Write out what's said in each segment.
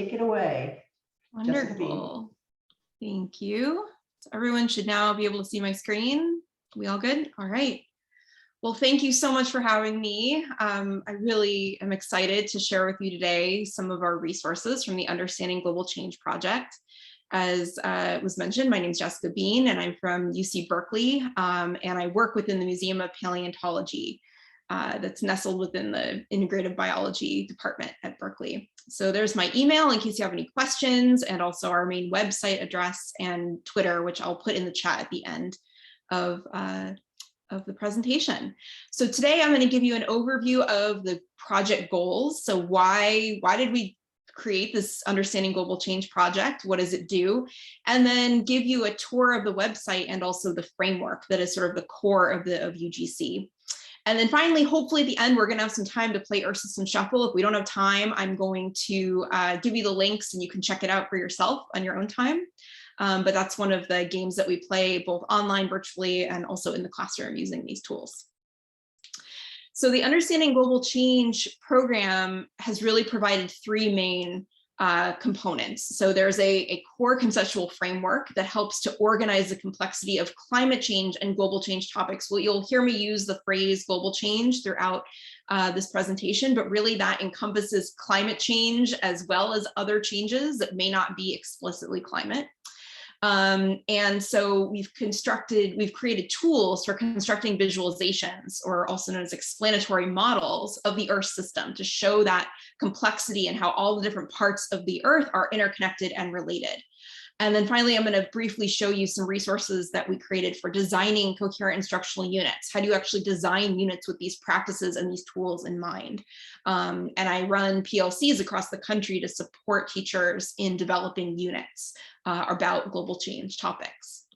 Take it away. Wonderful. Thank you. So everyone should now be able to see my screen. We all good? All right. Well, thank you so much for having me. I really am excited to share with you today some of our resources from the Understanding Global Change project. As was mentioned, my name is Jessica Bean, and I'm from UC Berkeley, and I work within the Museum of Paleontology that's nestled within the Integrative Biology department at Berkeley. So there's my email in case you have any questions, and also our main website address and Twitter, which I'll put in the chat at the end of the presentation. So today I'm going to give you an overview of the project goals. So why did we create this Understanding Global Change project? What does it do? And then give you a tour of the website and also the framework that is sort of the core of UGC. And then finally, hopefully at the end, we're going to have some time to play Earth System Shuffle. If we don't have time, I'm going to give you the links and you can check it out for yourself on your own time. But that's one of the games that we play both online, virtually, and also in the classroom using these tools. So the Understanding Global Change program has really provided three main components. So there's a core conceptual framework that helps to organize the complexity of climate change and global change topics. Well, you'll hear me use the phrase global change throughout this presentation, but really that encompasses climate change as well as other changes that may not be explicitly climate. And so we've created tools for constructing visualizations, or also known as explanatory models, of the Earth system to show that complexity and how all the different parts of the Earth are interconnected and related. And then finally, I'm going to briefly show you some resources that we created for designing coherent instructional units. How do you actually design units with these practices and these tools in mind? And I run PLCs across the country to support teachers in developing units about global change topics.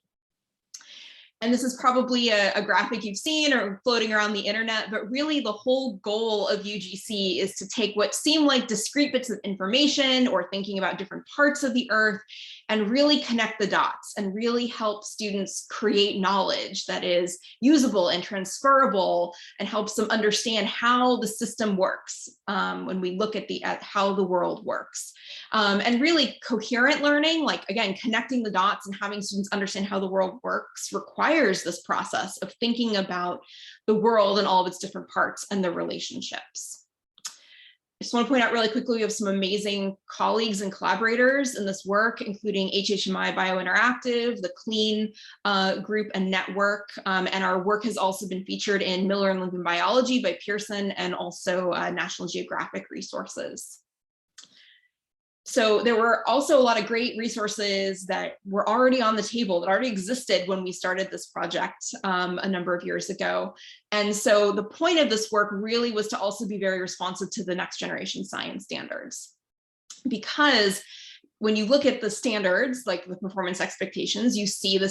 And this is probably a graphic you've seen or floating around the internet, but really the whole goal of UGC is to take what seem like discrete bits of information or thinking about different parts of the Earth and really connect the dots and really help students create knowledge that is usable and transferable and helps them understand how the system works when we look at how the world works. And really coherent learning, like again, connecting the dots and having students understand how the world works requires this process of thinking about the world and all of its different parts and their relationships. I just want to point out really quickly, we have some amazing colleagues and collaborators in this work, including HHMI Biointeractive, the CLEAN group and network, and our work has also been featured in Miller and Lincoln Biology by Pearson and also National Geographic resources. So there were also a lot of great resources that were already on the table, that already existed when we started this project a number of years ago. And so the point of this work really was to also be very responsive to the next generation science standards. Because when you look at the standards, like the performance expectations, you see the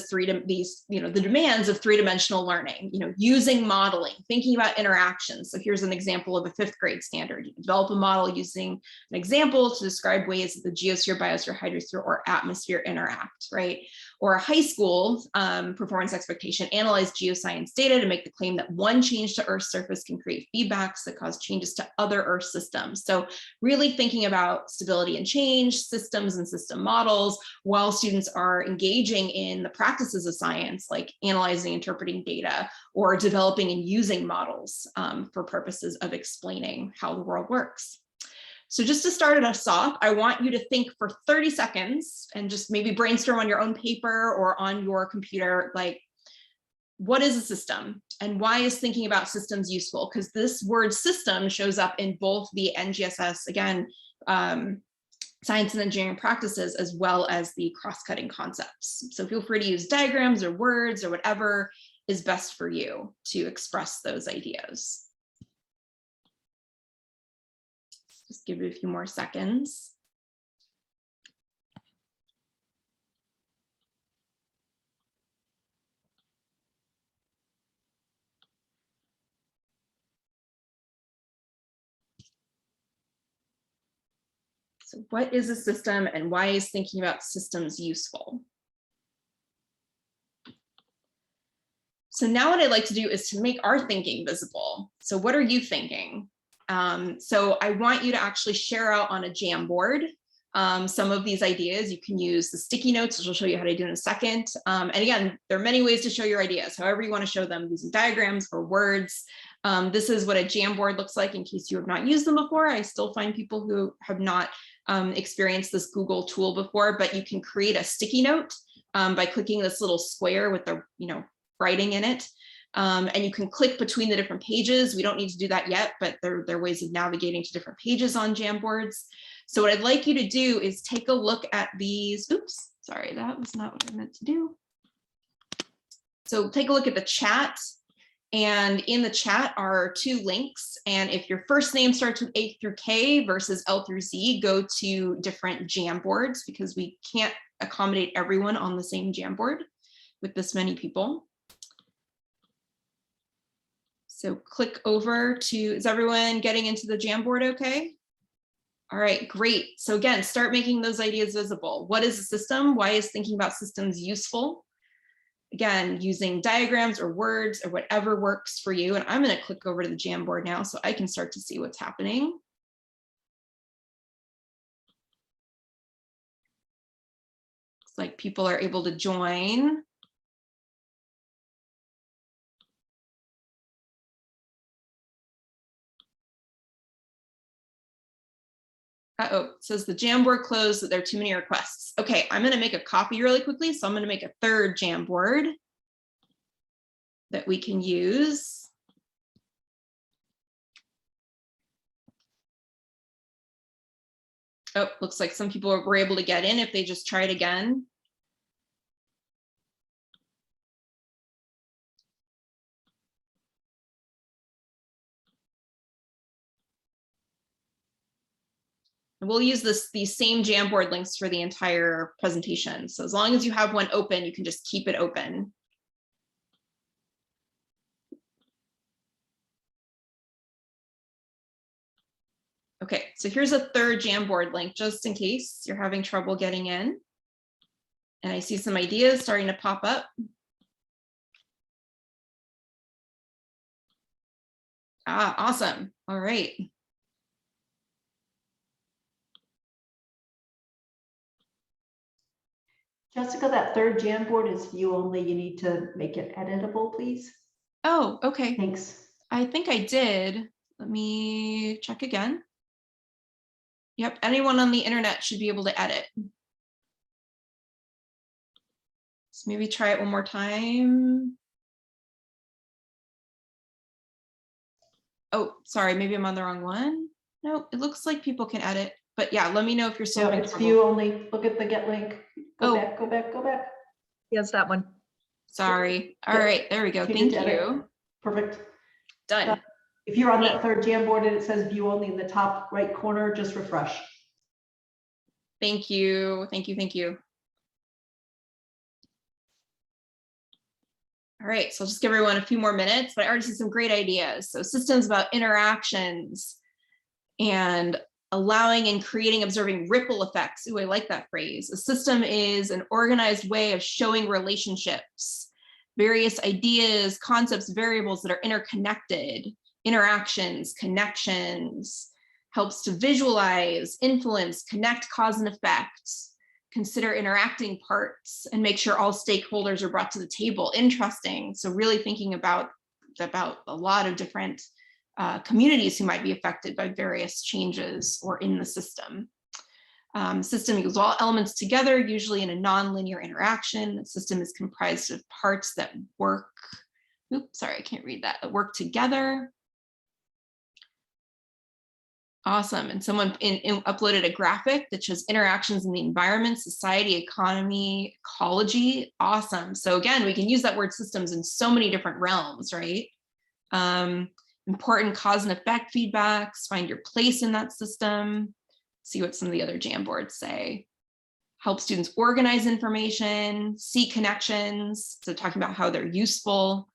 demands of three-dimensional learning, using modeling, thinking about interactions. So here's an example of a 5th grade standard. You develop a model using an example to describe ways that the geosphere, biosphere, hydrosphere, or atmosphere interact, right? Or a high school performance expectation, analyze geoscience data to make the claim that one change to Earth's surface can create feedbacks that cause changes to other Earth systems. So really thinking about stability and change, systems and system models, while students are engaging in the practices of science, like analyzing, interpreting data, or developing and using models for purposes of explaining how the world works. So just to start us off, I want you to think for 30 seconds and just maybe brainstorm on your own paper or on your computer, like, what is a system and why is thinking about systems useful? Because this word system shows up in both the NGSS, again, science and engineering practices, as well as the cross-cutting concepts. So feel free to use diagrams or words or whatever is best for you to express those ideas. Just give it a few more seconds. So what is a system and why is thinking about systems useful? So now what I'd like to do is to make our thinking visible. So what are you thinking? So I want you to actually share out on a Jamboard some of these ideas. You can use the sticky notes, which I'll show you how to do in a second. And again, there are many ways to show your ideas, however you want to show them, using diagrams or words. This is what a Jamboard looks like in case you have not used them before. I still find people who have not experienced this Google tool before, but you can create a sticky note by clicking this little square with the writing in it. And you can click between the different pages. We don't need to do that yet, but there are ways of navigating to different pages on Jamboards. So what I'd like you to do is take a look at these. Oops, sorry, that was not what I meant to do. So take a look at the chat. And in the chat are 2 links. And if your first name starts with A through K versus L through Z, go to different Jamboards, because we can't accommodate everyone on the same Jamboard with this many people. So click over to, is everyone getting into the Jamboard okay? All right, great. So again, start making those ideas visible. What is a system? Why is thinking about systems useful? Again, using diagrams or words or whatever works for you. And I'm going to click over to the Jamboard now so I can start to see what's happening. Looks like people are able to join. Uh-oh, it says the Jamboard closed, that there are too many requests. Okay, I'm going to make a copy really quickly. So I'm going to make a 3rd Jamboard that we can use. Oh, looks like some people were able to get in if they just try it again. And we'll use these same Jamboard links for the entire presentation. So as long as you have one open, you can just keep it open. Okay, so here's a 3rd Jamboard link, just in case you're having trouble getting in. And I see some ideas starting to pop up. Ah, awesome. All right. Jessica, that 3rd Jamboard is view only. You need to make it editable, please. Oh, okay. Thanks. I think I did. Let me check again. Yep, anyone on the internet should be able to edit. So maybe try it one more time. Oh, sorry, maybe I'm on the wrong one. No, it looks like people can edit. But yeah, let me know if you're still having trouble. View only. Look at the get link. Go back, go back, go back. Yes, that one. Sorry. All right, there we go. Thank you. Perfect. Done. If you're on that 3rd Jamboard and it says view only in the top right corner, just refresh. Thank you. Thank you. Thank you. All right, so I'll just give everyone a few more minutes, but I already see some great ideas. So systems about interactions and allowing and creating, observing ripple effects. Ooh, I like that phrase. A system is an organized way of showing relationships, various ideas, concepts, variables that are interconnected, interactions, connections, helps to visualize, influence, connect cause and effect, consider interacting parts, and make sure all stakeholders are brought to the table. Interesting. So really thinking about a lot of different communities who might be affected by various changes or in the system. System equals all elements together, usually in a non-linear interaction. The system is comprised of parts that work, oops, sorry, I can't read that, that work together. Awesome, and someone uploaded a graphic that shows interactions in the environment, society, economy, ecology. Awesome, so again, we can use that word systems in so many different realms, right? Important cause and effect feedbacks, find your place in that system, see what some of the other Jamboards say. Help students organize information, see connections, so talking about how they're useful,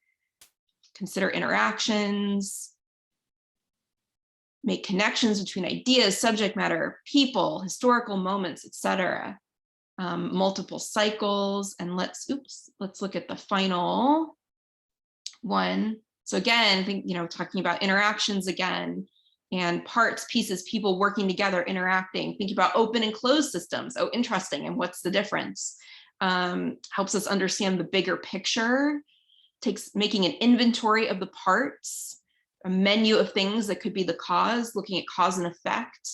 consider interactions, make connections between ideas, subject matter, people, historical moments, etc. Multiple cycles, and let's look at the final one. So again, I think, talking about interactions again, and parts, pieces, people working together, interacting, thinking about open and closed systems. Oh, interesting, and what's the difference? Helps us understand the bigger picture, making an inventory of the parts, a menu of things that could be the cause, looking at cause and effect,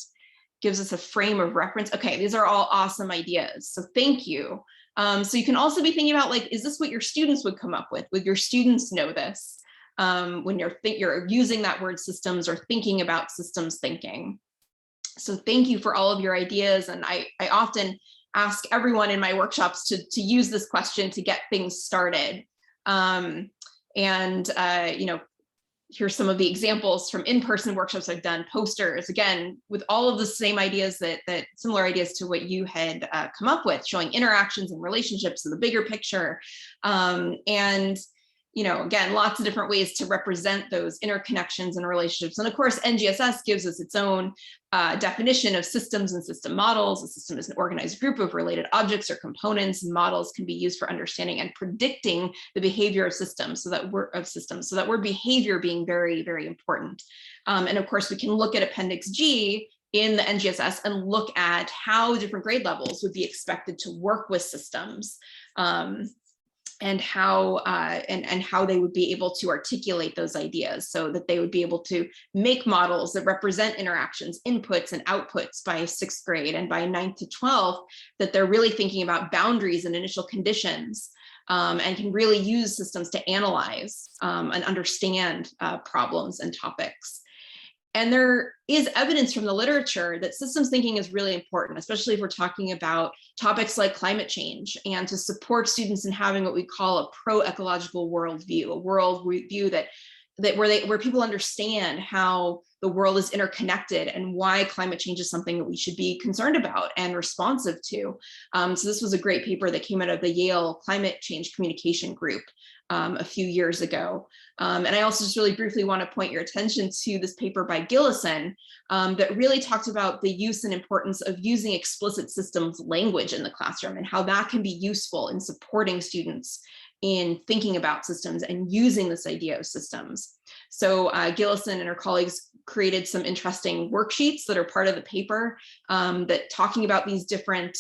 gives us a frame of reference. Okay, these are all awesome ideas, so thank you. So you can also be thinking about, like, is this what your students would come up with? Would your students know this when you're using that word systems or thinking about systems thinking? So thank you for all of your ideas. And I often ask everyone in my workshops to use this question to get things started. You know, here's some of the examples from in-person workshops I've done, posters, again, with all of the same ideas that similar ideas to what you had come up with, showing interactions and relationships in the bigger picture. You know, again, lots of different ways to represent those interconnections and relationships. And of course, NGSS gives us its own definition of systems and system models. A system is an organized group of related objects or components, and models can be used for understanding and predicting the behavior of systems, so that word behavior being very, very important. And of course, we can look at Appendix G in the NGSS and look at how different grade levels would be expected to work with systems. And how they would be able to articulate those ideas, so that they would be able to make models that represent interactions, inputs and outputs by 6th grade, and by 9th to 12th, that they're really thinking about boundaries and initial conditions, and can really use systems to analyze and understand problems and topics. And there is evidence from the literature that systems thinking is really important, especially if we're talking about topics like climate change, and to support students in having what we call a pro-ecological worldview, a worldview where people understand how the world is interconnected and why climate change is something that we should be concerned about and responsive to. So this was a great paper that came out of the Yale Climate Change Communication Group a few years ago. And I also just really briefly want to point your attention to this paper by Gillison that really talked about the use and importance of using explicit systems language in the classroom, and how that can be useful in supporting students in thinking about systems and using this idea of systems. So Gillison and her colleagues created some interesting worksheets that are part of the paper that talking about these different,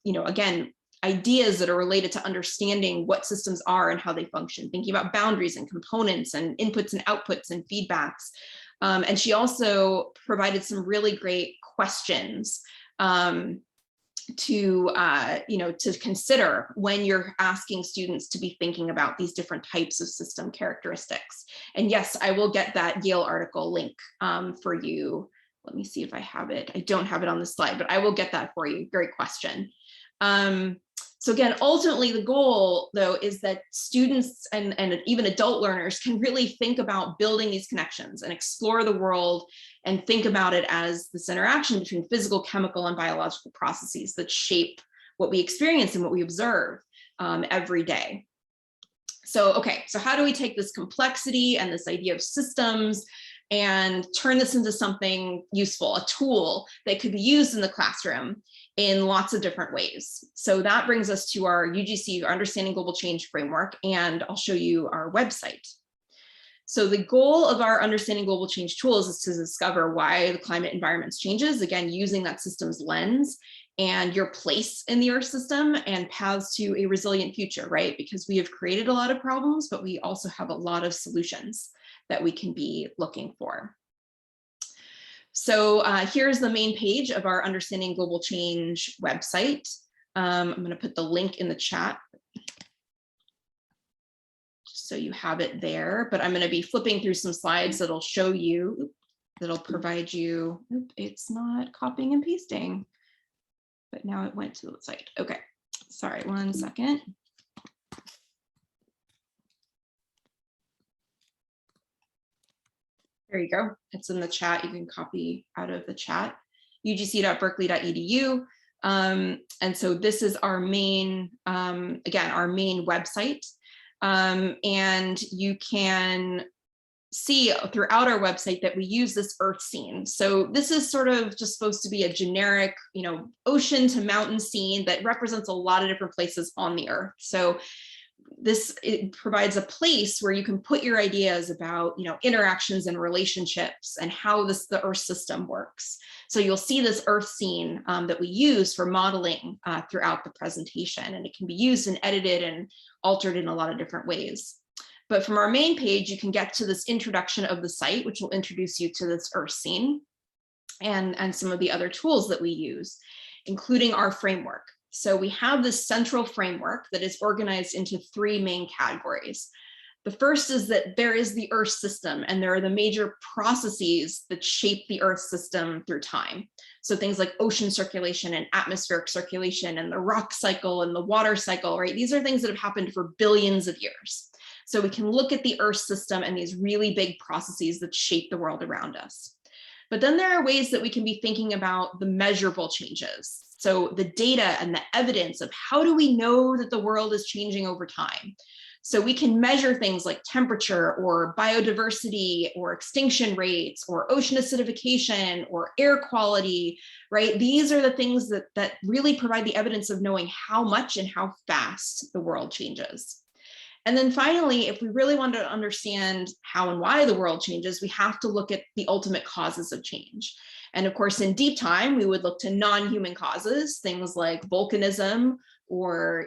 you know, again, ideas that are related to understanding what systems are and how they function, thinking about boundaries and components and inputs and outputs and feedbacks. And she also provided some really great questions to consider when you're asking students to be thinking about these different types of system characteristics. And yes, I will get that Yale article link for you. Let me see if I have it. I don't have it on the slide, but I will get that for you. Great question. So again, ultimately the goal though is that students and even adult learners can really think about building these connections and explore the world and think about it as this interaction between physical, chemical, and biological processes that shape what we experience and what we observe every day. So, okay, so how do we take this complexity and this idea of systems and turn this into something useful, a tool that could be used in the classroom in lots of different ways? So that brings us to our UGC, our Understanding Global Change framework, and I'll show you our website. So the goal of our Understanding Global Change tools is to discover why the climate environment changes, again, using that systems lens, and your place in the Earth system, and paths to a resilient future, right? Because we have created a lot of problems, but we also have a lot of solutions that we can be looking for. So here's the main page of our Understanding Global Change website. I'm going to put the link in the chat just so you have it there, but I'm going to be flipping through some slides that'll show you, that'll provide you, it's not copying and pasting, but now it went to the site. Okay, sorry, one second. There you go. It's in the chat. You can copy out of the chat, ugc.berkeley.edu. And so this is our main, again, our main website. And you can see throughout our website that we use this earth scene. So this is sort of just supposed to be a generic, you know, ocean to mountain scene that represents a lot of different places on the earth. So it provides a place where you can put your ideas about, interactions and relationships and how the Earth system works. So you'll see this Earth scene that we use for modeling throughout the presentation, and it can be used and edited and altered in a lot of different ways. But from our main page, you can get to this introduction of the site, which will introduce you to this Earth scene and some of the other tools that we use, including our framework. So we have this central framework that is organized into 3 main categories. The first is that there is the Earth system, and there are the major processes that shape the Earth system through time. So things like ocean circulation and atmospheric circulation and the rock cycle and the water cycle, right? These are things that have happened for billions of years. So we can look at the Earth system and these really big processes that shape the world around us. But then there are ways that we can be thinking about the measurable changes. So the data and the evidence of how do we know that the world is changing over time? So we can measure things like temperature or biodiversity or extinction rates or ocean acidification or air quality, right? These are the things that really provide the evidence of knowing how much and how fast the world changes. And then finally, if we really want to understand how and why the world changes, we have to look at the ultimate causes of change. And of course, in deep time, we would look to non-human causes, things like volcanism or,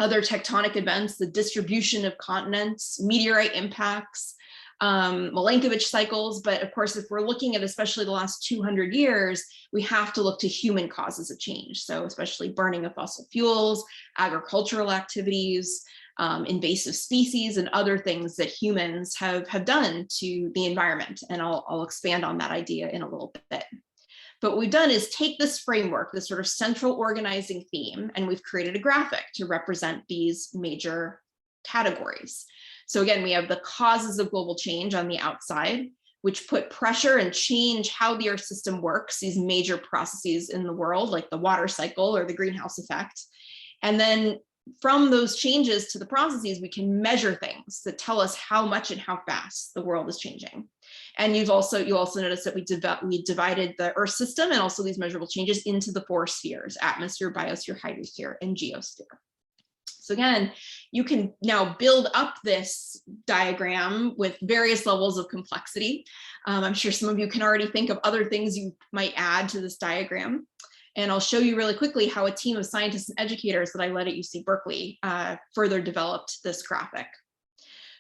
other tectonic events, the distribution of continents, meteorite impacts, Milankovitch cycles. But of course, if we're looking at especially the last 200 years, we have to look to human causes of change. So especially burning of fossil fuels, agricultural activities, invasive species, and other things that humans have done to the environment. And I'll expand on that idea in a little bit. But what we've done is take this framework, this sort of central organizing theme, and we've created a graphic to represent these major categories. So again, we have the causes of global change on the outside, which put pressure and change how the Earth system works, these major processes in the world, like the water cycle or the greenhouse effect. And then from those changes to the processes, we can measure things that tell us how much and how fast the world is changing. And you'll also notice that we divided the Earth system and also these measurable changes into the 4 spheres: atmosphere, biosphere, hydrosphere, and geosphere. So again, you can now build up this diagram with various levels of complexity. I'm sure some of you can already think of other things you might add to this diagram. And I'll show you really quickly how a team of scientists and educators that I led at UC Berkeley further developed this graphic.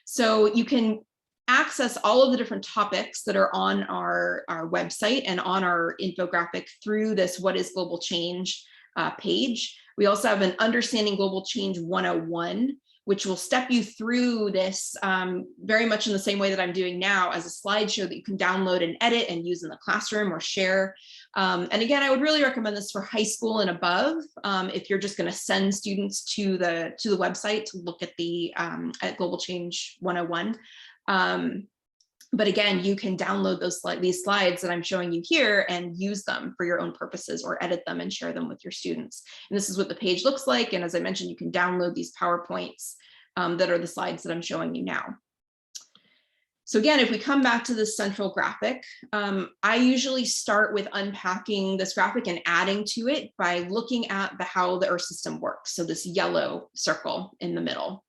So you can access all of the different topics that are on our website and on our infographic through this What is Global Change page. We also have an Understanding Global Change 101, which will step you through this very much in the same way that I'm doing now, as a slideshow that you can download and edit and use in the classroom or share. And again, I would really recommend this for high school and above, if you're just going to send students to the website to look at the at Global Change 101. But again, you can download these slides that I'm showing you here and use them for your own purposes or edit them and share them with your students. And this is what the page looks like. And as I mentioned, you can download these PowerPoints that are the slides that I'm showing you now. So again, if we come back to this central graphic, I usually start with unpacking this graphic and adding to it by looking at how the Earth system works. So this yellow circle in the middle.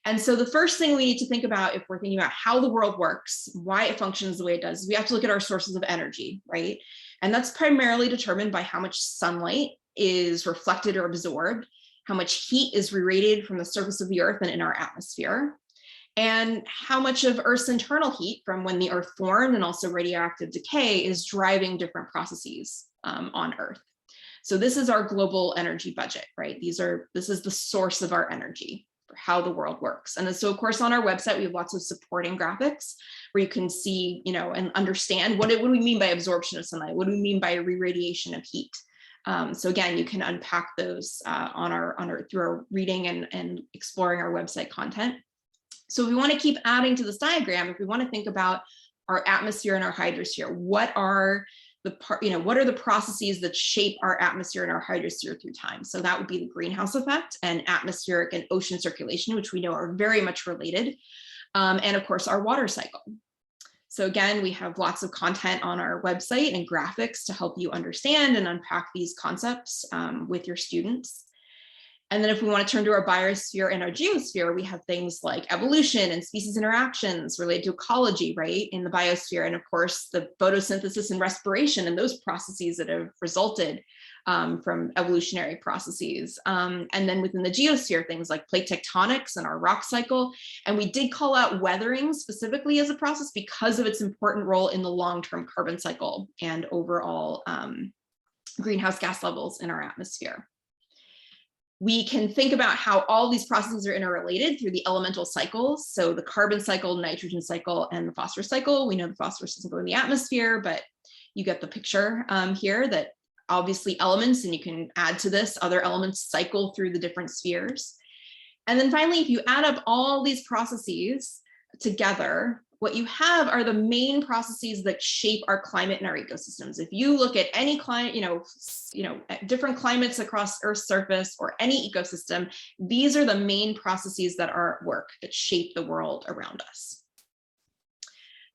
And so the first thing we need to think about if we're thinking about how the world works, why it functions the way it does, we have to look at our sources of energy, right? And that's primarily determined by how much sunlight is reflected or absorbed, how much heat is radiated from the surface of the Earth and in our atmosphere, and how much of Earth's internal heat from when the Earth formed and also radioactive decay is driving different processes on Earth. So this is our global energy budget, right? This is the source of our energy for how the world works. And so of course, on our website, we have lots of supporting graphics where you can see, and understand what do we mean by absorption of sunlight? What do we mean by irradiation of heat? So again, you can unpack those through our reading and exploring our website content. So if we want to keep adding to this diagram, if we want to think about our atmosphere and our hydrosphere, what are the processes that shape our atmosphere and our hydrosphere through time? So that would be the greenhouse effect and atmospheric and ocean circulation, which we know are very much related. And of course, our water cycle. So again, we have lots of content on our website and graphics to help you understand and unpack these concepts with your students. And then if we want to turn to our biosphere and our geosphere, we have things like evolution and species interactions related to ecology, right, in the biosphere. And of course, the photosynthesis and respiration and those processes that have resulted from evolutionary processes. And then within the geosphere, things like plate tectonics and our rock cycle. And we did call out weathering specifically as a process because of its important role in the long-term carbon cycle and overall greenhouse gas levels in our atmosphere. We can think about how all these processes are interrelated through the elemental cycles. So the carbon cycle, nitrogen cycle, and the phosphorus cycle. We know the phosphorus doesn't go in the atmosphere, but you get the picture here that obviously elements, and you can add to this, other elements cycle through the different spheres. And then finally, if you add up all these processes together, what you have are the main processes that shape our climate and our ecosystems. If you look at any climate, different climates across Earth's surface or any ecosystem, these are the main processes that are at work that shape the world around us.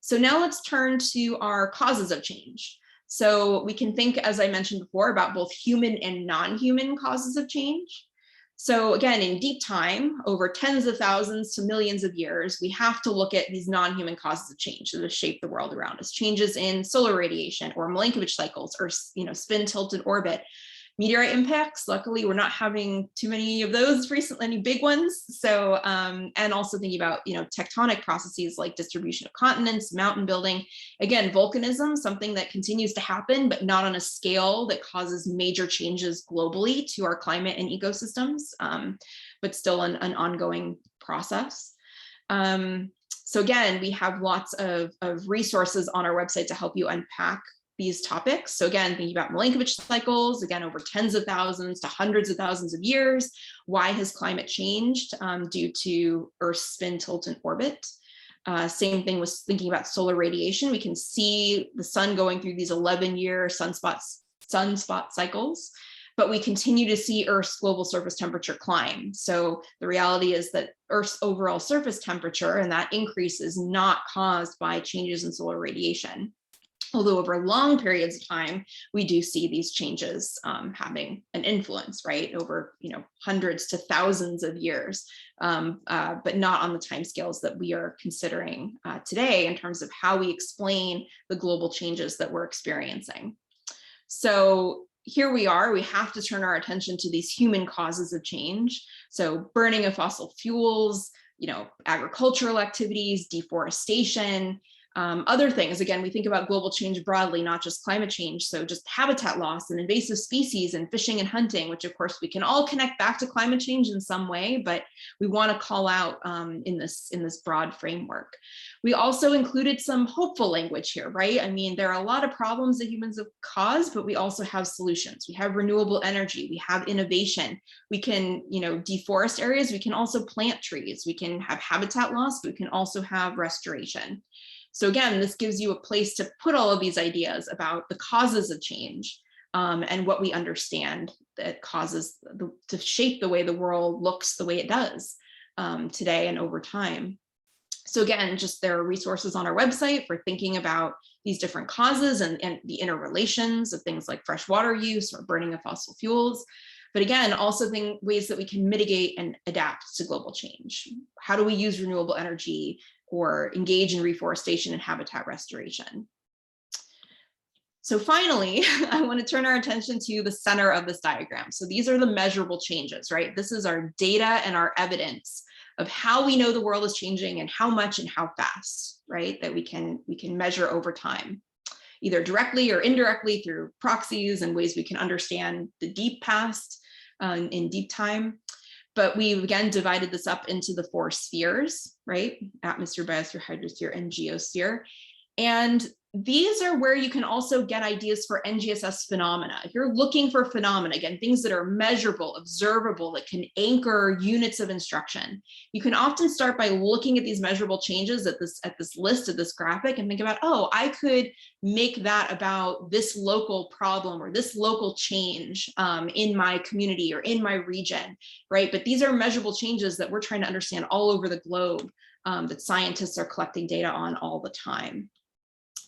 So now let's turn to our causes of change. So we can think, as I mentioned before, about both human and non-human causes of change. So again, in deep time, over tens of thousands to millions of years, we have to look at these non-human causes of change that shape the world around us. Changes in solar radiation or Milankovitch cycles or spin tilted orbit. Meteorite impacts, luckily we're not having too many of those recently, any big ones. So, and also thinking about, tectonic processes like distribution of continents, mountain building. Again, volcanism, something that continues to happen, but not on a scale that causes major changes globally to our climate and ecosystems, but still an ongoing process. So again, we have lots of resources on our website to help you unpack these topics. So again, thinking about Milankovitch cycles, again, over tens of thousands to hundreds of thousands of years. Why has climate changed due to Earth's spin, tilt, and orbit? Same thing with thinking about solar radiation. We can see the sun going through these 11-year sunspot cycles, but we continue to see Earth's global surface temperature climb. So the reality is that Earth's overall surface temperature and that increase is not caused by changes in solar radiation. Although over long periods of time, we do see these changes having an influence, right, over hundreds to thousands of years, but not on the timescales that we are considering today in terms of how we explain the global changes that we're experiencing. So here we are, we have to turn our attention to these human causes of change. So burning of fossil fuels, agricultural activities, deforestation, other things. Again, we think about global change broadly, not just climate change. So just habitat loss and invasive species and fishing and hunting, which of course we can all connect back to climate change in some way, but we want to call out in this broad framework. We also included some hopeful language here, right? I mean, there are a lot of problems that humans have caused, but we also have solutions. We have renewable energy, we have innovation. We can, deforest areas. We can also plant trees. We can have habitat loss, but we can also have restoration. So again, this gives you a place to put all of these ideas about the causes of change and what we understand that causes to shape the way the world looks the way it does today and over time. So again, just there are resources on our website for thinking about these different causes and the interrelations of things like freshwater use or burning of fossil fuels. But again, also ways that we can mitigate and adapt to global change. How do we use renewable energy or engage in reforestation and habitat restoration? So finally, I want to turn our attention to the center of this diagram. So these are the measurable changes, right? This is our data and our evidence of how we know the world is changing and how much and how fast, right? That we can measure over time, either directly or indirectly through proxies and ways we can understand the deep past in deep time. But we've again divided this up into the 4 spheres, right? Atmosphere, biosphere, hydrosphere, and geosphere. And these are where you can also get ideas for NGSS phenomena. If you're looking for phenomena, again, things that are measurable, observable, that can anchor units of instruction, you can often start by looking at these measurable changes at this list of this graphic and think about, oh, I could make that about this local problem or this local change in my community or in my region, right? But these are measurable changes that we're trying to understand all over the globe that scientists are collecting data on all the time.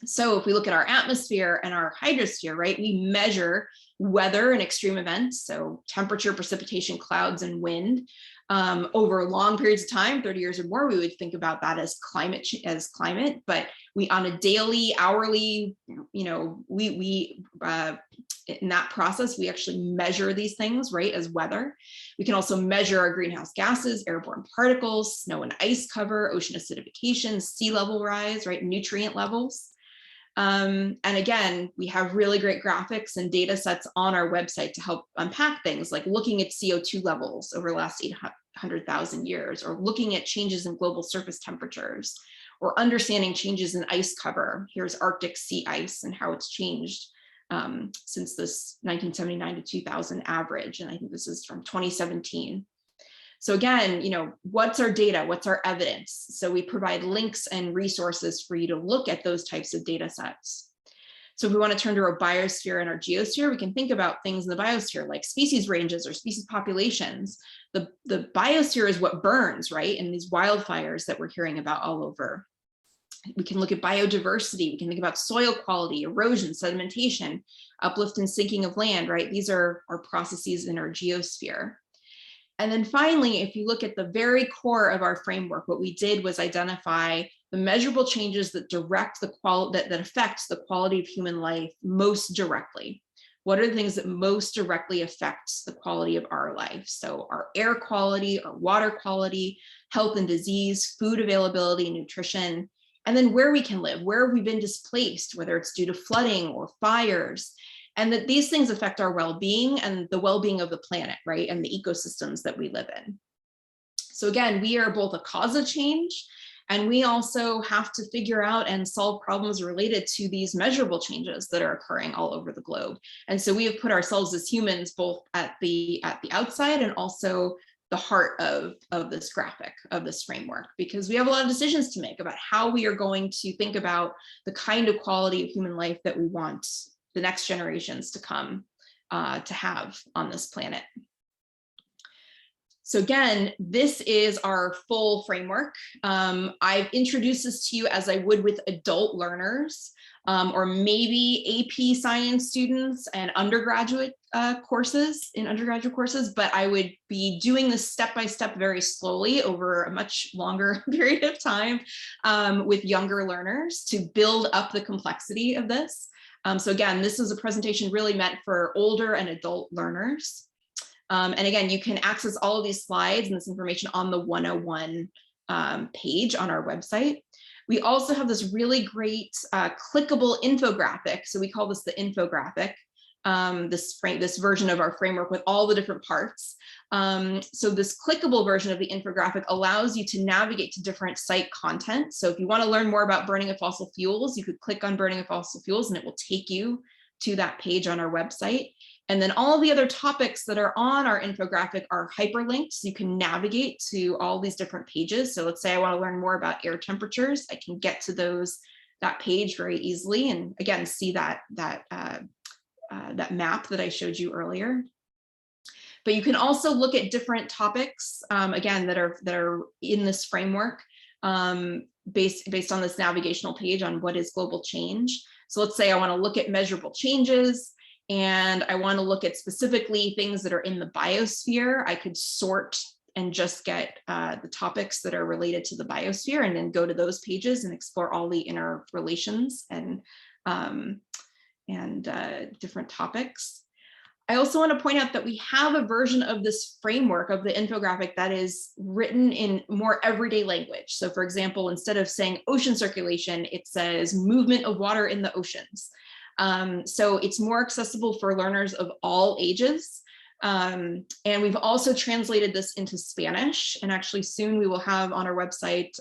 So if we look at our atmosphere and our hydrosphere, right, we measure weather and extreme events, so temperature, precipitation, clouds, and wind over long periods of time, 30 years or more. We would think about that as climate, but we on a daily, hourly, you know, we in that process, we actually measure these things, right, as weather. We can also measure our greenhouse gases, airborne particles, snow and ice cover, ocean acidification, sea level rise, right, nutrient levels. And again, we have really great graphics and data sets on our website to help unpack things like looking at CO2 levels over the last 800,000 years, or looking at changes in global surface temperatures, or understanding changes in ice cover. Here's Arctic sea ice and how it's changed since this 1979 to 2000 average. And I think this is from 2017. So again, you know, what's our data? What's our evidence? So we provide links and resources for you to look at those types of data sets. So if we want to turn to our biosphere and our geosphere, we can think about things in the biosphere like species ranges or species populations. The biosphere is what burns, right? And these wildfires that we're hearing about all over. We can look at biodiversity. We can think about soil quality, erosion, sedimentation, uplift and sinking of land, right? These are our processes in our geosphere. And then finally, if you look at the very core of our framework, what we did was identify the measurable changes that direct the quality, that affect the quality of human life most directly. What are the things that most directly affect the quality of our life? So our air quality, our water quality, health and disease, food availability, nutrition, and then where we can live, where we've been displaced, whether it's due to flooding or fires, and that these things affect our well-being and the well-being of the planet, right? And the ecosystems that we live in. So again, we are both a cause of change, and we also have to figure out and solve problems related to these measurable changes that are occurring all over the globe. And so we have put ourselves as humans both at the outside and also the heart of this graphic, of this framework, because we have a lot of decisions to make about how we are going to think about the kind of quality of human life that we want the next generations to come to have on this planet. So again, this is our full framework. I've introduced this to you as I would with adult learners, or maybe AP science students and undergraduate courses, but I would be doing this step-by-step very slowly over a much longer period of time with younger learners to build up the complexity of this. So again, this is a presentation really meant for older and adult learners. And again, you can access all of these slides and this information on the 101 page on our website. We also have this really great clickable infographic. So we call this the infographic, this version of our framework with all the different parts. So this clickable version of the infographic allows you to navigate to different site content. So if you want to learn more about burning of fossil fuels, you could click on burning of fossil fuels and it will take you to that page on our website. And then all the other topics that are on our infographic are hyperlinked. So you can navigate to all these different pages. So let's say I want to learn more about air temperatures. I can get to that page very easily. And again, see that map that I showed you earlier. But you can also look at different topics, again, that are in this framework based on this navigational page on what is global change. So let's say I want to look at measurable changes, and I want to look at specifically things that are in the biosphere. I could sort and just get the topics that are related to the biosphere and then go to those pages and explore all the interrelations and different topics. I also want to point out that we have a version of this framework of the infographic that is written in more everyday language. So for example, instead of saying ocean circulation, it says movement of water in the oceans. So it's more accessible for learners of all ages. And we've also translated this into Spanish, and actually soon we will have on our website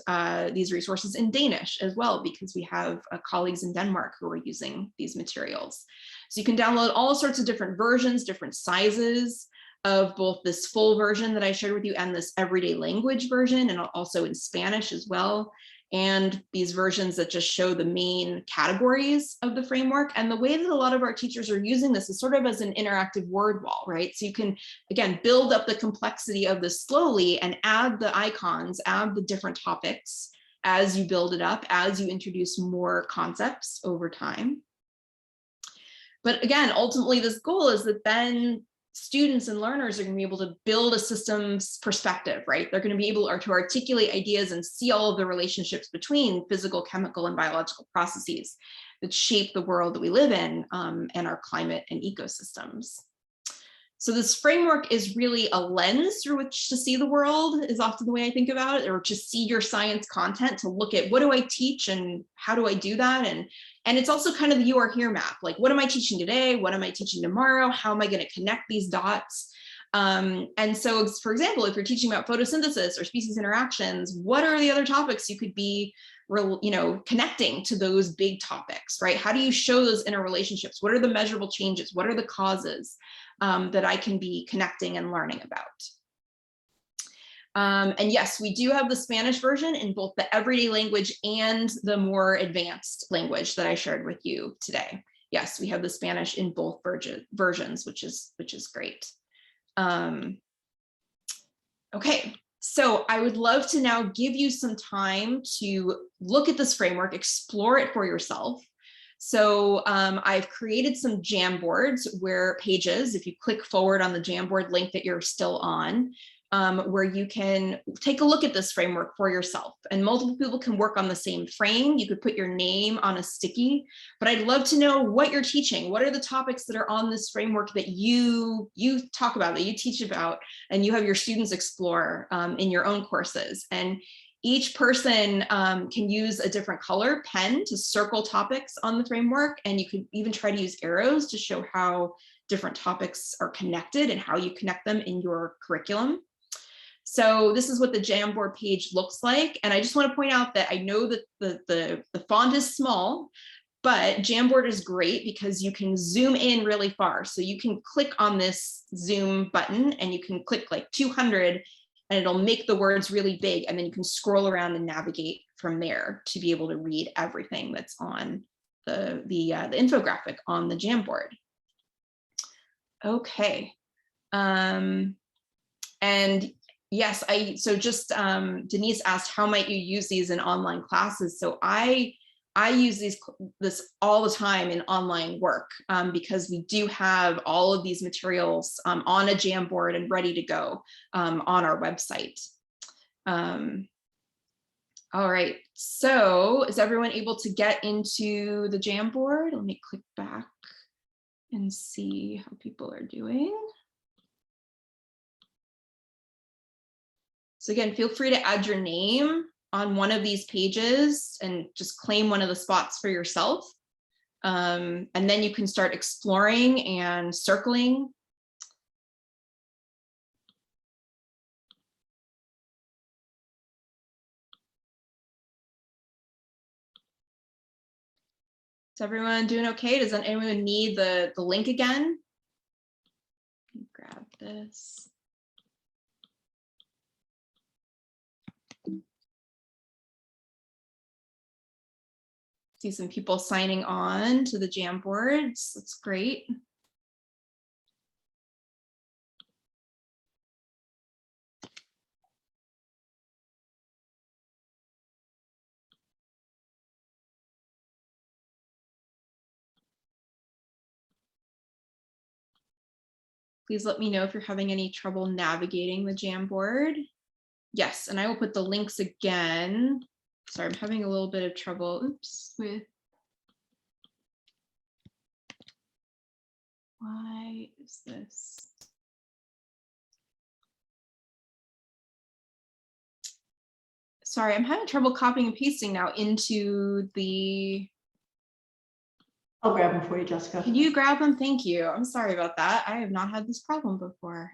these resources in Danish as well, because we have colleagues in Denmark who are using these materials. So you can download all sorts of different versions, different sizes of both this full version that I shared with you and this everyday language version, and also in Spanish as well. And these versions that just show the main categories of the framework. And the way that a lot of our teachers are using this is sort of as an interactive word wall, right? So you can, again, build up the complexity of this slowly and add the icons, add the different topics as you build it up, as you introduce more concepts over time. But again, ultimately, this goal is that then students and learners are going to be able to build a systems perspective, right? They're going to be able to articulate ideas and see all of the relationships between physical, chemical, and biological processes that shape the world that we live in, and our climate and ecosystems. So this framework is really a lens through which to see the world, is often the way I think about it, or to see your science content, to look at what do I teach and how do I do that? And it's also kind of the You Are Here map, like what am I teaching today? What am I teaching tomorrow? How am I going to connect these dots? And so, for example, if you're teaching about photosynthesis or species interactions, what are the other topics you could be connecting to those big topics, right? How do you show those interrelationships? What are the measurable changes? What are the causes that I can be connecting and learning about? And yes, we do have the Spanish version in both the everyday language and the more advanced language that I shared with you today. Yes, we have the Spanish in both versions, which is great. Okay, so I would love to now give you some time to look at this framework, explore it for yourself. So I've created some Jamboards where pages, if you click forward on the Jamboard link that you're still on, where you can take a look at this framework for yourself, and multiple people can work on the same frame. You could put your name on a sticky, but I'd love to know what you're teaching. What are the topics that are on this framework that you talk about, that you teach about, and you have your students explore in your own courses? And each person can use a different color pen to circle topics on the framework, and you could even try to use arrows to show how different topics are connected and how you connect them in your curriculum. So this is what the Jamboard page looks like. And I just want to point out that I know that the font is small, but Jamboard is great because you can zoom in really far. So you can click on this zoom button and you can click like 200 and it'll make the words really big. And then you can scroll around and navigate from there to be able to read everything that's on the infographic on the Jamboard. Okay. And yes, Denise asked, how might you use these in online classes? So I use this all the time in online work because we do have all of these materials on a Jamboard and ready to go on our website. All right, so is everyone able to get into the Jamboard? Let me click back and see how people are doing. So again, feel free to add your name on one of these pages and just claim one of the spots for yourself. And then you can start exploring and circling. Is everyone doing okay? Does anyone need the link again? Grab this. See some people signing on to the Jamboards. That's great. Please let me know if you're having any trouble navigating the Jamboard. Yes, and I will put the links again. Sorry, I'm having a little bit of trouble, oops, with, why is this? Sorry, I'm having trouble copying and pasting now into the. I'll grab them for you, Jessica. Can you grab them? Thank you. I'm sorry about that. I have not had this problem before.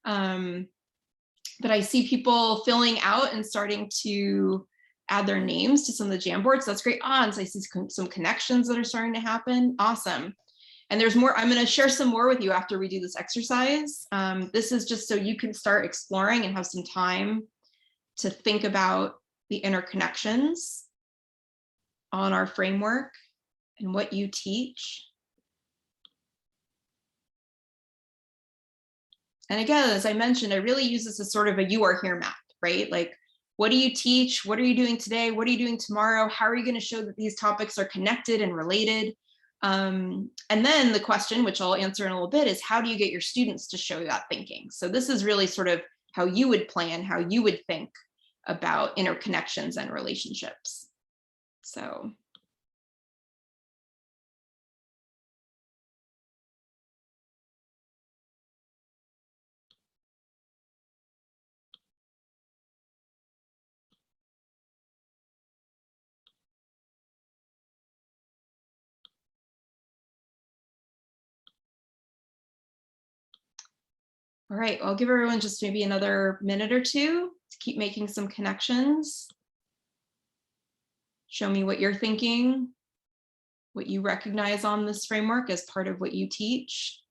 But I see people filling out and starting to add their names to some of the Jamboards. So that's great. And so I see some connections that are starting to happen. Awesome. And there's more. I'm going to share some more with you after we do this exercise. This is just so you can start exploring and have some time to think about the interconnections on our framework and what you teach. And again, as I mentioned, I really use this as sort of a You Are Here map, right? Like What do you teach? What are you doing today? What are you doing tomorrow? How are you going to show that these topics are connected and related? And then the question, which I'll answer in a little bit, is how do you get your students to show that thinking? So this is really sort of how you would plan, how you would think about interconnections and relationships. So. All right, I'll give everyone just maybe another minute or two to keep making some connections. Show me what you're thinking, what you recognize on this framework as part of what you teach.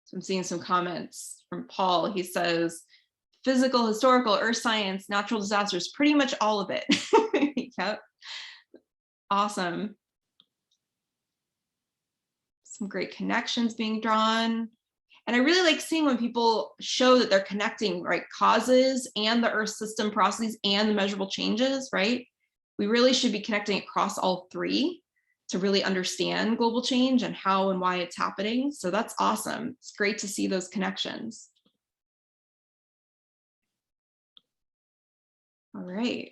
So I'm seeing some comments from Paul. He says, physical, historical, earth science, natural disasters, pretty much all of it. Yep. Awesome. Some great connections being drawn. And I really like seeing when people show that they're connecting, right, causes and the earth system processes and the measurable changes, right? We really should be connecting across all three to really understand global change and how and why it's happening. So that's awesome. It's great to see those connections. All right,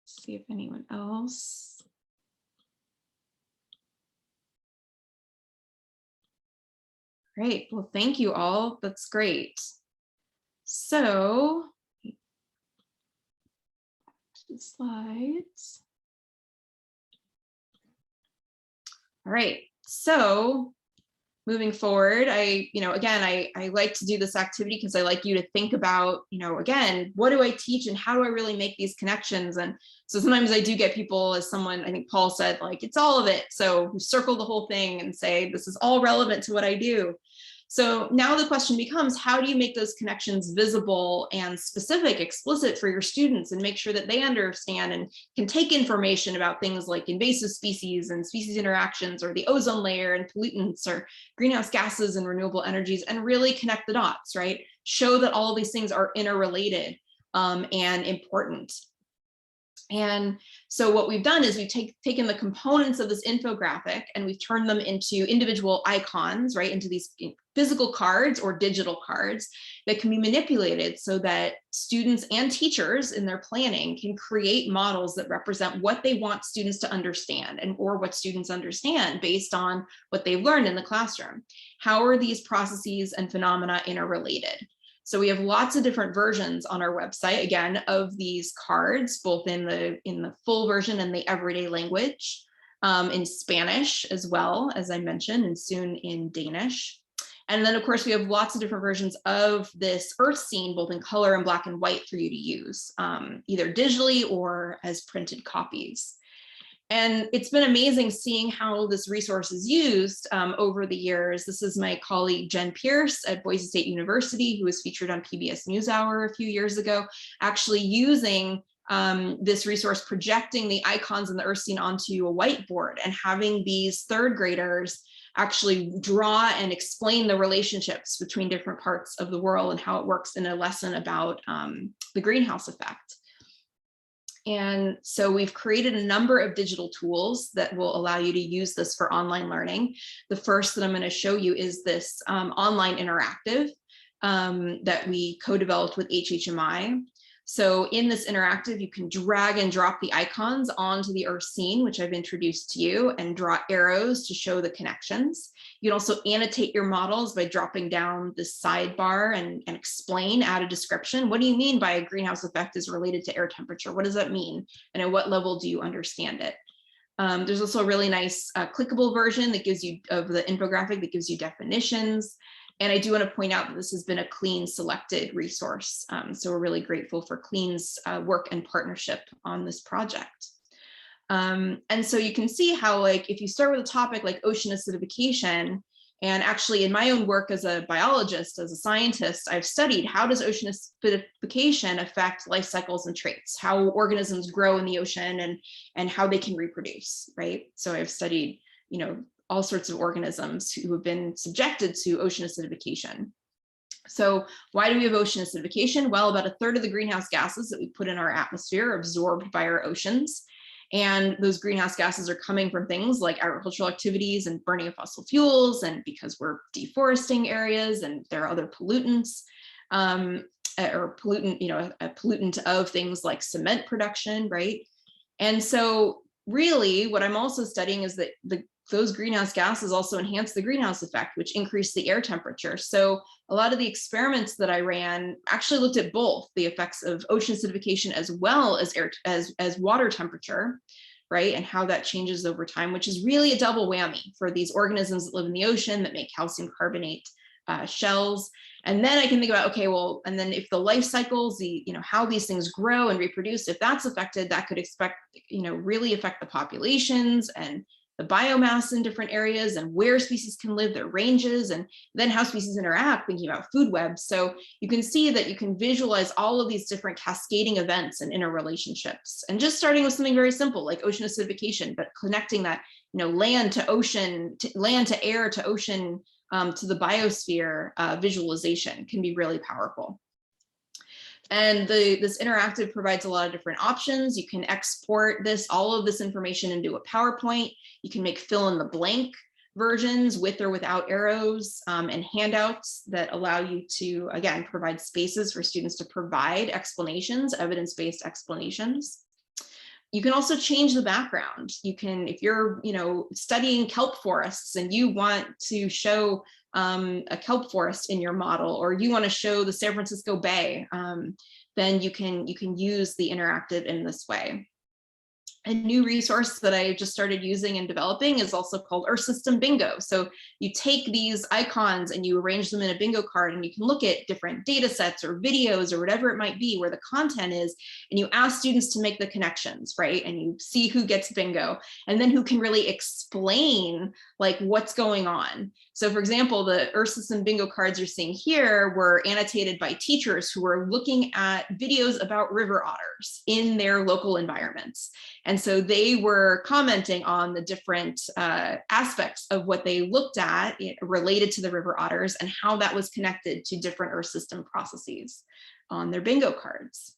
let's see if anyone else. Great, well, thank you all, that's great. So, back to the slides. All right, so moving forward, again, I like to do this activity because I like you to think about, again, what do I teach and how do I really make these connections? And so sometimes I do get people, as someone, I think Paul said, like, it's all of it. So circle the whole thing and say, this is all relevant to what I do. So now the question becomes, how do you make those connections visible and specific, explicit for your students and make sure that they understand and can take information about things like invasive species and species interactions or the ozone layer and pollutants or greenhouse gases and renewable energies and really connect the dots, right? Show that all of these things are interrelated and important. And so what we've done is we've taken the components of this infographic and we've turned them into individual icons, right, into these physical cards or digital cards that can be manipulated so that students and teachers in their planning can create models that represent what they want students to understand and or what students understand based on what they've learned in the classroom. How are these processes and phenomena interrelated? So we have lots of different versions on our website, again, of these cards, both in the full version and the everyday language, in Spanish as well, as I mentioned, and soon in Danish. And then, of course, we have lots of different versions of this Earth scene, both in color and black and white for you to use, either digitally or as printed copies. And it's been amazing seeing how this resource is used over the years. This is my colleague, Jen Pierce at Boise State University, who was featured on PBS NewsHour a few years ago, actually using this resource, projecting the icons in the Earth scene onto a whiteboard and having these third graders actually draw and explain the relationships between different parts of the world and how it works in a lesson about the greenhouse effect. And so we've created a number of digital tools that will allow you to use this for online learning. The first that I'm going to show you is this online interactive that we co-developed with HHMI. So in this interactive, you can drag and drop the icons onto the Earth scene, which I've introduced to you, and draw arrows to show the connections. You can also annotate your models by dropping down the sidebar and explain, add a description. What do you mean by a greenhouse effect is related to air temperature? What does that mean? And at what level do you understand it? There's also a really nice clickable version that gives you of the infographic that gives you definitions. And I do want to point out that this has been a CLEAN selected resource. So we're really grateful for CLEAN's work and partnership on this project. And so you can see how, like, if you start with a topic like ocean acidification, and actually in my own work as a biologist, as a scientist, I've studied how does ocean acidification affect life cycles and traits, how organisms grow in the ocean and how they can reproduce, right? So I've studied, you know, all sorts of organisms who have been subjected to ocean acidification. So why do we have ocean acidification? Well, about a third of the greenhouse gases that we put in our atmosphere are absorbed by our oceans. And those greenhouse gases are coming from things like agricultural activities and burning of fossil fuels, and because we're deforesting areas, and there are other pollutants, or pollutant, you know, a pollutant of things like cement production, right? And so really what I'm also studying is that those greenhouse gases also enhance the greenhouse effect, which increase the air temperature. So a lot of the experiments that I ran actually looked at both the effects of ocean acidification as well as as water temperature, right? And how that changes over time, which is really a double whammy for these organisms that live in the ocean that make calcium carbonate shells. And then I can think about, okay, well, and then if the life cycles, you know, how these things grow and reproduce, if that's affected, that could really affect the populations and the biomass in different areas and where species can live, their ranges, and then how species interact, thinking about food webs. So you can see that you can visualize all of these different cascading events and interrelationships. And just starting with something very simple like ocean acidification, but connecting that, you know, land to ocean, land to air to ocean, to the biosphere visualization can be really powerful. And this interactive provides a lot of different options. You can export all of this information into a PowerPoint. You can make fill in the blank versions with or without arrows, and handouts that allow you to, again, provide spaces for students to provide explanations, evidence-based explanations. You can also change the background. You can, if you're, you know, studying kelp forests and you want to show a kelp forest in your model, or you want to show the San Francisco Bay, then you can use the interactive in this way. A new resource that I just started using and developing is also called Earth System Bingo. So you take these icons and you arrange them in a bingo card, and you can look at different data sets or videos or whatever it might be where the content is, and you ask students to make the connections, right? And you see who gets bingo, and then who can really explain like what's going on. So for example, the Earth System Bingo cards you're seeing here were annotated by teachers who were looking at videos about river otters in their local environments. And so they were commenting on the different aspects of what they looked at related to the river otters and how that was connected to different Earth system processes on their bingo cards.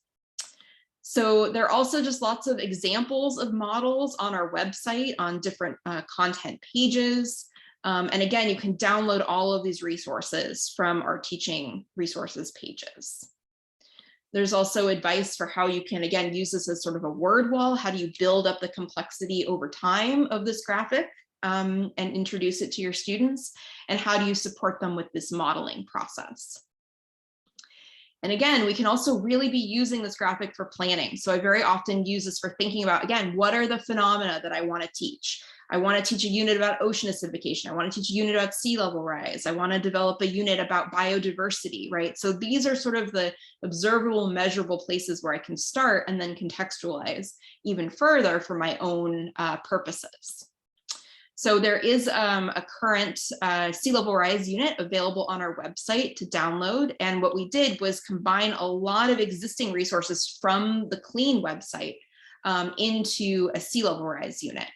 So there are also just lots of examples of models on our website on different content pages. And again, you can download all of these resources from our teaching resources pages. There's also advice for how you can, again, use this as sort of a word wall. How do you build up the complexity over time of this graphic and introduce it to your students? And how do you support them with this modeling process? And again, we can also really be using this graphic for planning. So I very often use this for thinking about, again, what are the phenomena that I want to teach? I want to teach a unit about ocean acidification. I want to teach a unit about sea level rise. I want to develop a unit about biodiversity, right? So these are sort of the observable, measurable places where I can start and then contextualize even further for my own purposes. So there is a current sea level rise unit available on our website to download. And what we did was combine a lot of existing resources from the CLEAN website into a sea level rise unit.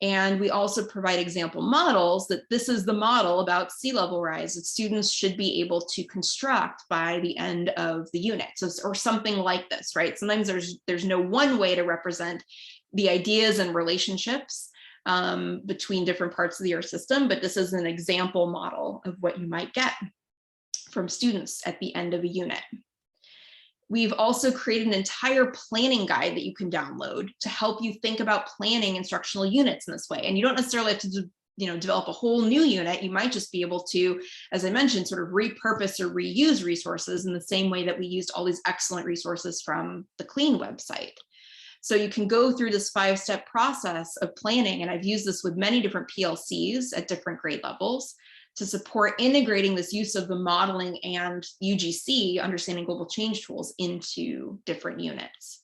And we also provide example models that this is the model about sea level rise that students should be able to construct by the end of the unit. So, or something like this, right? Sometimes there's no one way to represent the ideas and relationships between different parts of the Earth system, but this is an example model of what you might get from students at the end of a unit. We've also created an entire planning guide that you can download to help you think about planning instructional units in this way. And you don't necessarily have to develop a whole new unit. You might just be able to, as I mentioned, sort of repurpose or reuse resources in the same way that we used all these excellent resources from the CLEAN website. So you can go through this 5-step process of planning, and I've used this with many different PLCs at different grade levels to support integrating this use of the modeling and UGC, understanding global change tools, into different units.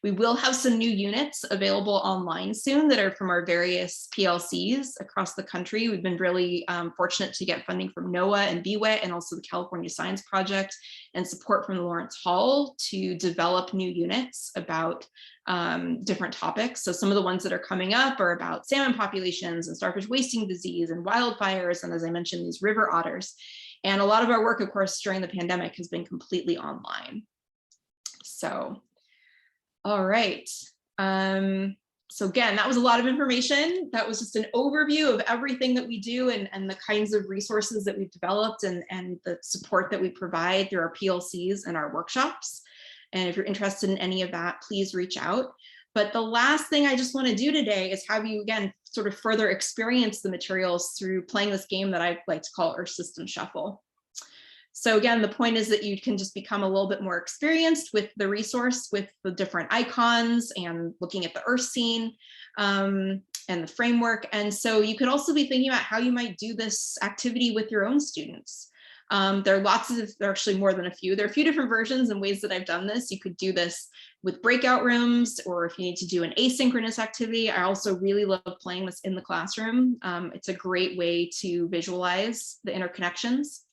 We will have some new units available online soon that are from our various PLCs across the country. We've been really fortunate to get funding from NOAA and BWET and also the California Science Project and support from the Lawrence Hall to develop new units about different topics. So some of the ones that are coming up are about salmon populations and starfish wasting disease and wildfires. And as I mentioned, these river otters. And a lot of our work, of course, during the pandemic has been completely online. So, all right. So again, that was a lot of information. That was just an overview of everything that we do and the kinds of resources that we've developed and the support that we provide through our PLCs and our workshops. And if you're interested in any of that, please reach out. But the last thing I just want to do today is have you, again, sort of further experience the materials through playing this game that I like to call Earth System Shuffle. So again, the point is that you can just become a little bit more experienced with the resource, with the different icons and looking at the Earth scene and the framework. And so you could also be thinking about how you might do this activity with your own students. There are lots of, there are actually more than a few. There are a few different versions and ways that I've done this. You could do this with breakout rooms, or if you need to do an asynchronous activity. I also really love playing this in the classroom. It's a great way to visualize the interconnections.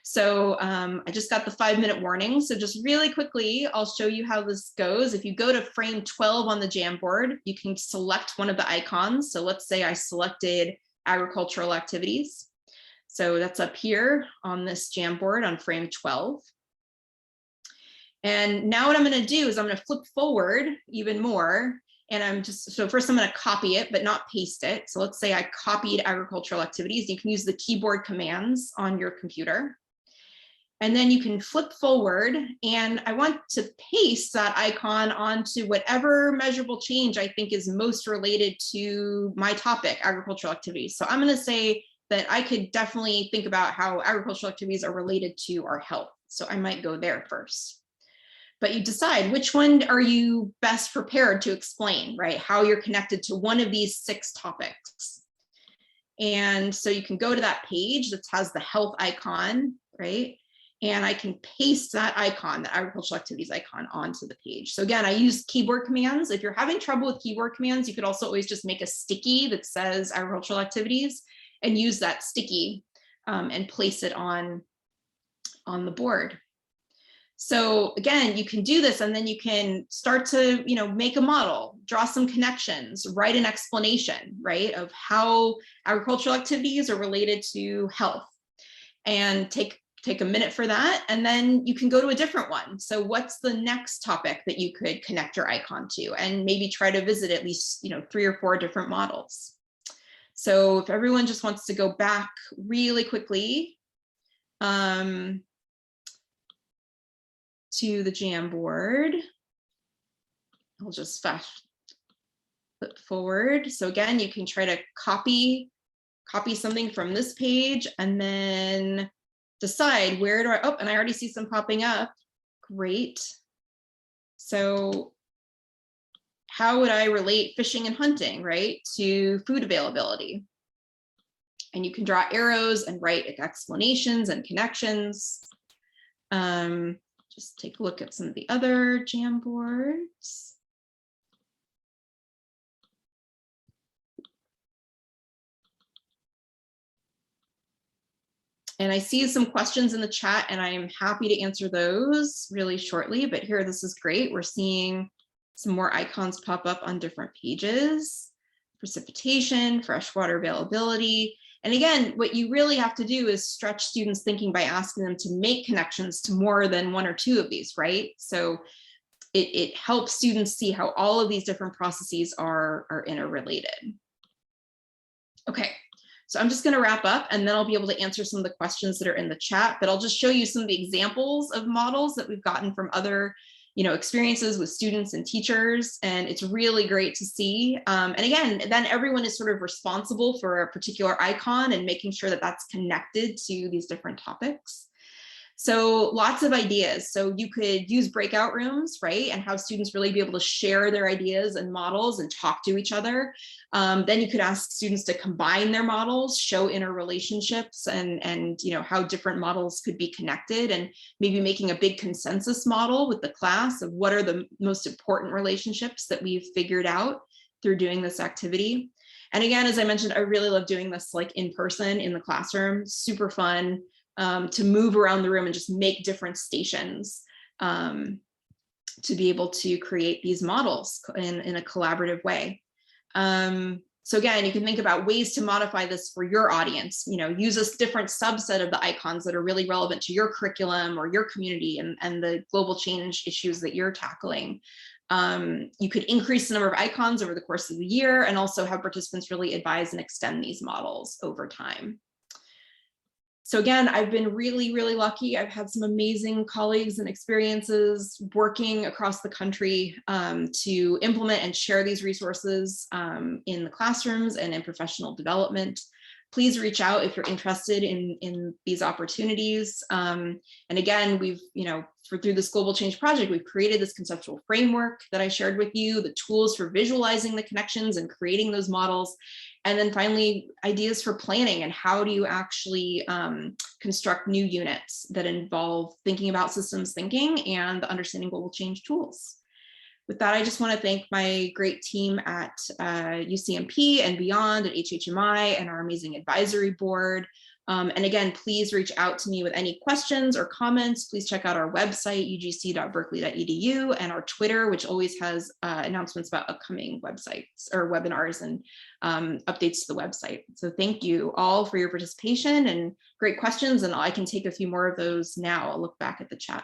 So I just got the 5-minute warning. So just really quickly, I'll show you how this goes. If you go to frame 12 on the Jamboard, you can select one of the icons. So let's say I selected agricultural activities. So that's up here on this Jamboard on frame 12. And now what I'm going to do is I'm going to flip forward even more. And I'm just, so first I'm going to copy it, but not paste it. So let's say I copied agricultural activities. You can use the keyboard commands on your computer. And then you can flip forward, and I want to paste that icon onto whatever measurable change I think is most related to my topic, agricultural activities. So I'm going to say that I could definitely think about how agricultural activities are related to our health. So I might go there first. But you decide which one are you best prepared to explain, right? How you're connected to one of these 6 topics. And so you can go to that page that has the health icon, right? And I can paste that icon, the agricultural activities icon, onto the page. So again, I use keyboard commands. If you're having trouble with keyboard commands, you could also always just make a sticky that says agricultural activities and use that sticky and place it on the board. So again, you can do this, and then you can start to, make a model, draw some connections, write an explanation, right, of how agricultural activities are related to health, and take a minute for that, and then you can go to a different one. So what's the next topic that you could connect your icon to, and maybe try to visit at least 3 or 4 different models. So if everyone just wants to go back really quickly to the Jamboard, I'll just fast flip forward. So again, you can try to copy something from this page, and then decide where do I, and I already see some popping up. Great. So how would I relate fishing and hunting, right, to food availability? And you can draw arrows and write explanations and connections. Just take a look at some of the other Jamboards. And I see some questions in the chat, and I am happy to answer those really shortly, but here, this is great. We're seeing some more icons pop up on different pages. Precipitation, freshwater availability. And again, what you really have to do is stretch students' thinking by asking them to make connections to more than 1 or 2 of these, right? So it helps students see how all of these different processes are interrelated. Okay. So I'm just going to wrap up, and then I'll be able to answer some of the questions that are in the chat, but I'll just show you some of the examples of models that we've gotten from other, experiences with students and teachers. And it's really great to see. And again, then everyone is sort of responsible for a particular icon and making sure that that's connected to these different topics. So lots of ideas. So you could use breakout rooms, right? And have students really be able to share their ideas and models and talk to each other. Then you could ask students to combine their models, show interrelationships and how different models could be connected, and maybe making a big consensus model with the class of what are the most important relationships that we've figured out through doing this activity. And again, as I mentioned, I really love doing this like in person in the classroom, super fun. To move around the room and just make different stations to be able to create these models in a collaborative way. So again, you can think about ways to modify this for your audience, use a different subset of the icons that are really relevant to your curriculum or your community and the global change issues that you're tackling. You could increase the number of icons over the course of the year and also have participants really advise and extend these models over time. So again, I've been really, really lucky. I've had some amazing colleagues and experiences working across the country to implement and share these resources in the classrooms and in professional development. Please reach out if you're interested in these opportunities. And again, we've, through this Global Change Project, we've created this conceptual framework that I shared with you, the tools for visualizing the connections and creating those models. And then finally, ideas for planning and how do you actually construct new units that involve thinking about systems thinking and the understanding global change tools. With that, I just want to thank my great team at UCMP and beyond at HHMI and our amazing advisory board. And again, please reach out to me with any questions or comments. Please check out our website, ugc.berkeley.edu, and our Twitter, which always has announcements about upcoming websites or webinars and updates to the website. So thank you all for your participation and great questions. And I can take a few more of those now. I'll look back at the chat.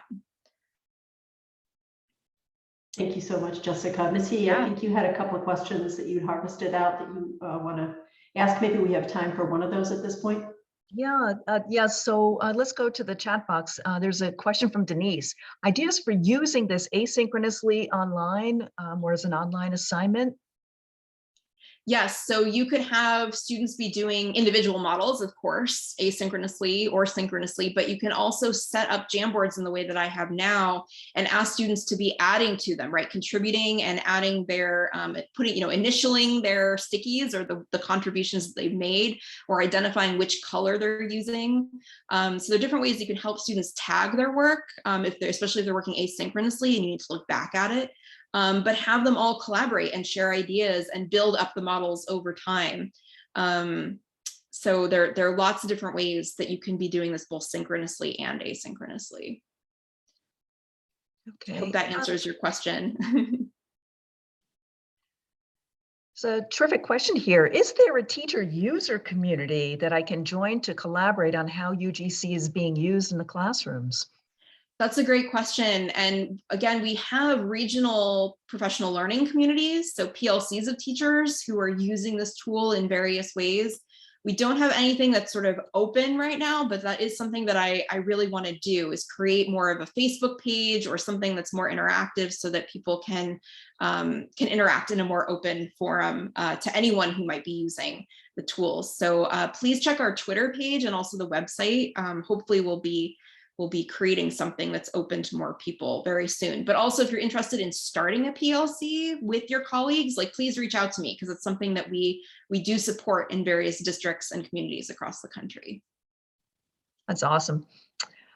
Thank you so much, Jessica. Ms. He, I think you had a couple of questions that you'd harvested out that you want to ask. Maybe we have time for one of those at this point. Yeah. So let's go to the chat box. There's a question from Denise. Ideas for using this asynchronously online or as an online assignment? Yes, so you could have students be doing individual models, of course, asynchronously or synchronously, but you can also set up Jamboards in the way that I have now and ask students to be adding to them, right? Contributing and adding their, initialing their stickies or the contributions that they've made or identifying which color they're using. So there are different ways you can help students tag their work, especially if they're working asynchronously and you need to look back at it. But have them all collaborate and share ideas and build up the models over time. So there are lots of different ways that you can be doing this both synchronously and asynchronously. Okay. I hope that answers your question. So terrific question here. Is there a teacher user community that I can join to collaborate on how UGC is being used in the classrooms? That's a great question. And again, we have regional professional learning communities, so PLCs of teachers who are using this tool in various ways. We don't have anything that's sort of open right now, but that is something that I really want to do, is create more of a Facebook page or something that's more interactive so that people can interact in a more open forum to anyone who might be using the tools. So please check our Twitter page and also the website. Hopefully we'll be creating something that's open to more people very soon. But also if you're interested in starting a PLC with your colleagues, please reach out to me because it's something that we do support in various districts and communities across the country. That's awesome.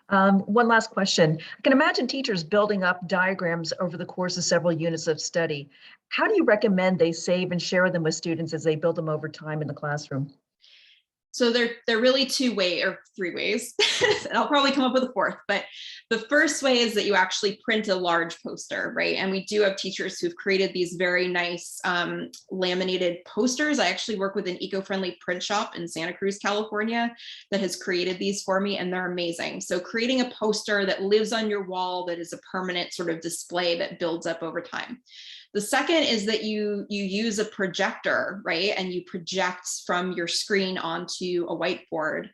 One last question. I can imagine teachers building up diagrams over the course of several units of study. How do you recommend they save and share them with students as they build them over time in the classroom? So they're really three ways, and I'll probably come up with a fourth, but the first way is that you actually print a large poster, right? And we do have teachers who've created these very nice laminated posters. I actually work with an eco-friendly print shop in Santa Cruz, California, that has created these for me, and they're amazing. So creating a poster that lives on your wall, that is a permanent sort of display that builds up over time. The second is that you use a projector, right? And you project from your screen onto a whiteboard.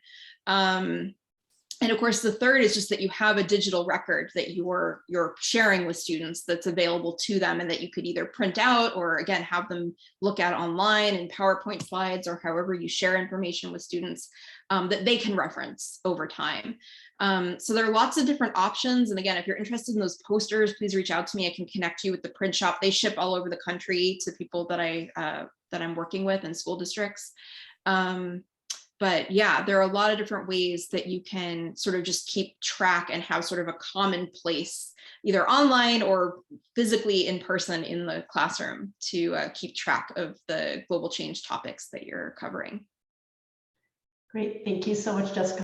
And And of course, the third is just that you have a digital record that you're sharing with students that's available to them, and that you could either print out or again, have them look at online in PowerPoint slides or however you share information with students that they can reference over time. So there are lots of different options. And again, if you're interested in those posters, please reach out to me. I can connect you with the print shop. They ship all over the country to people that I'm working with in school districts. But yeah, there are a lot of different ways that you can sort of just keep track and have sort of a common place, either online or physically in person in the classroom, to keep track of the global change topics that you're covering. Great, thank you so much, Jessica.